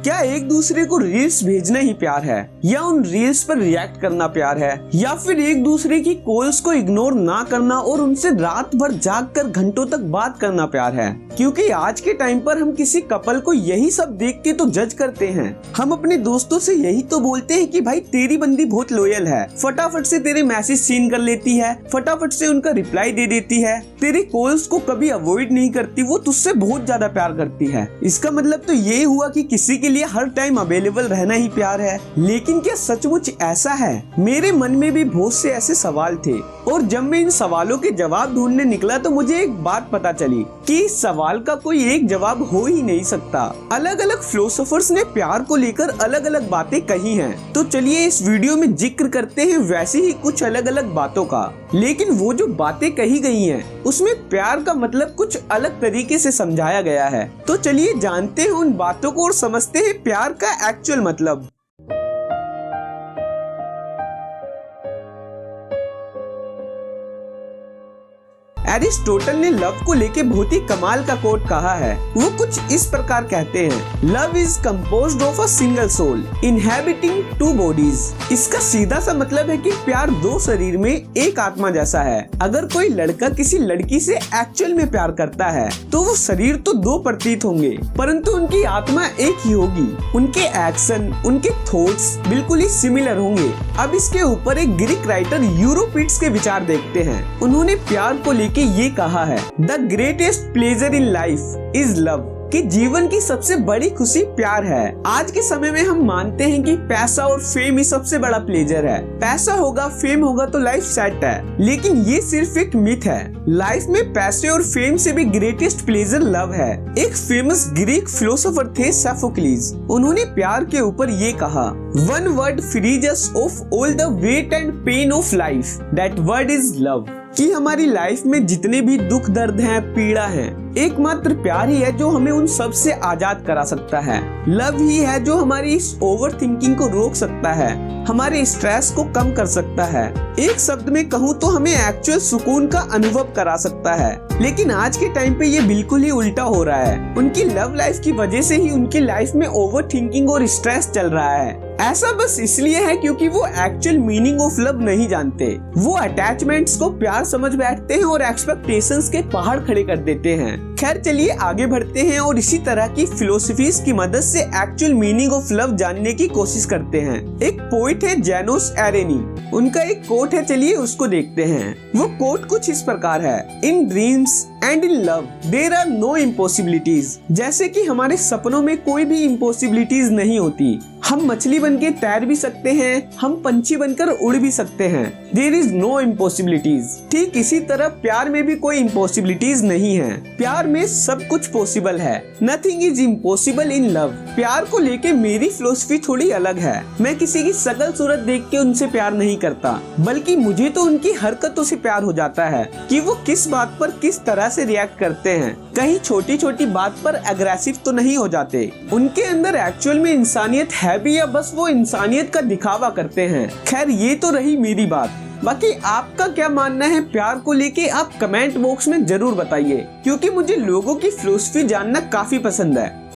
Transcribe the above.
क्या एक दूसरे को रील्स भेजना ही प्यार है, या उन रील्स पर रिएक्ट करना प्यार है, या फिर एक दूसरे की कॉल्स को इग्नोर ना करना और उनसे रात भर जागकर घंटों तक बात करना प्यार है? क्योंकि आज के टाइम पर हम किसी कपल को यही सब देख के तो जज करते हैं। हम अपने दोस्तों से यही तो बोलते हैं कि भाई तेरी बंदी बहुत लॉयल है, फटाफट से तेरे मैसेज सीन कर लेती है, फटाफट से उनका रिप्लाई दे देती है, तेरी कॉल्स को कभी अवॉइड नहीं करती, वो तुझसे बहुत ज्यादा प्यार करती है। इसका मतलब तो ये हुआ कि किसी के लिए हर टाइम अवेलेबल रहना ही प्यार है। लेकिन क्या सचमुच ऐसा है? मेरे मन में भी बहुत से ऐसे सवाल थे, और जब मैं इन सवालों के जवाब ढूंढने निकला तो मुझे एक बात पता चली कि इस सवाल का कोई एक जवाब हो ही नहीं सकता। अलग अलग फिलोसोफर्स ने प्यार को लेकर अलग अलग बातें कही हैं। तो चलिए इस वीडियो में जिक्र करते हैं वैसे ही कुछ अलग अलग बातों का। लेकिन वो जो बातें कही गई हैं उसमें प्यार का मतलब कुछ अलग तरीके से समझाया गया है। तो चलिए जानते हैं उन बातों को और समझते हैं प्यार का एक्चुअल मतलब। एरिस्टोटल ने लव को लेके बहुत ही कमाल का कोट कहा है। वो कुछ इस प्रकार कहते हैं, love is composed of a single soul inhabiting two bodies. इसका सीधा सा मतलब है कि प्यार दो शरीर में एक आत्मा जैसा है। अगर कोई लड़का किसी लड़की से एक्चुअल में प्यार करता है तो वो शरीर तो दो प्रतीत होंगे, परंतु उनकी आत्मा एक ही होगी। उनके एक्शन, उनके थॉट्स बिल्कुल ही सिमिलर होंगे। अब इसके ऊपर एक ग्रीक राइटर यूरोपिड्स के विचार देखते हैं। उन्होंने प्यार को लेके ये कहा है, the greatest pleasure in life is love, कि जीवन की सबसे बड़ी खुशी प्यार है। आज के समय में हम मानते हैं कि पैसा और फेम ही सबसे बड़ा प्लेजर है। पैसा होगा, फेम होगा तो लाइफ सेट है, लेकिन ये सिर्फ एक मिथ है। लाइफ में पैसे और फेम से भी ग्रेटेस्ट प्लेजर लव है। एक फेमस ग्रीक फिलोसोफर थे सोफोक्लीज। उन्होंने प्यार के ऊपर ये कहा, one word frees us of all the weight and pain of life, that word is love. कि हमारी लाइफ में जितने भी दुख दर्द हैं, पीड़ा है, एकमात्र प्यार ही है जो हमें उन सब से आजाद करा सकता है। लव ही है जो हमारी इस ओवर थिंकिंग को रोक सकता है, हमारे स्ट्रेस को कम कर सकता है। एक शब्द में कहूँ तो हमें एक्चुअल सुकून का अनुभव करा सकता है। लेकिन आज के टाइम पे ये बिल्कुल ही उल्टा हो रहा है। उनकी लव लाइफ की वजह से ही उनकी लाइफ में ओवर थिंकिंग और स्ट्रेस चल रहा है। ऐसा बस इसलिए है क्योंकि वो एक्चुअल मीनिंग ऑफ लव नहीं जानते। वो अटैचमेंट्स को प्यार समझ बैठते हैं और एक्सपेक्टेशंस के पहाड़ खड़े कर देते हैं। खैर चलिए आगे बढ़ते हैं और इसी तरह की फिलोसफीज की मदद से एक्चुअल मीनिंग ऑफ लव जानने की कोशिश करते हैं। एक पोइट है जेनोस एरेनी, उनका एक कोट है, चलिए उसको देखते हैं। वो कोट कुछ इस प्रकार है, in dreams and in love there are no impossibilities. जैसे कि हमारे सपनों में कोई भी इम्पॉसिबिलिटीज नहीं होती। हम मछली बनके तैर भी सकते हैं, हम पंछी बनकर उड़ भी सकते हैं। There is no impossibilities. ठीक इसी तरह प्यार में भी कोई इम्पॉसिबिलिटीज नहीं है। प्यार में सब कुछ पॉसिबल है। Nothing is impossible in love. प्यार को लेके मेरी फिलोसफी थोड़ी अलग है। मैं किसी की शकल सूरत देख के उनसे प्यार नहीं करता, बल्कि मुझे तो उनकी हरकतों से प्यार हो जाता है कि वो किस बात पर किस तरह से रिएक्ट करते हैं। कहीं छोटी छोटी बात पर अग्रेसिव तो नहीं हो जाते। उनके अंदर एक्चुअल में इंसानियत है भी या बस वो इंसानियत का दिखावा करते हैं। खैर ये तो रही मेरी बात। बाकी आपका क्या मानना है प्यार को लेके आप कमेंट बॉक्स में जरूर बताइए, क्योंकि मुझे लोगों की फिलोसफी जानना काफी पसंद है।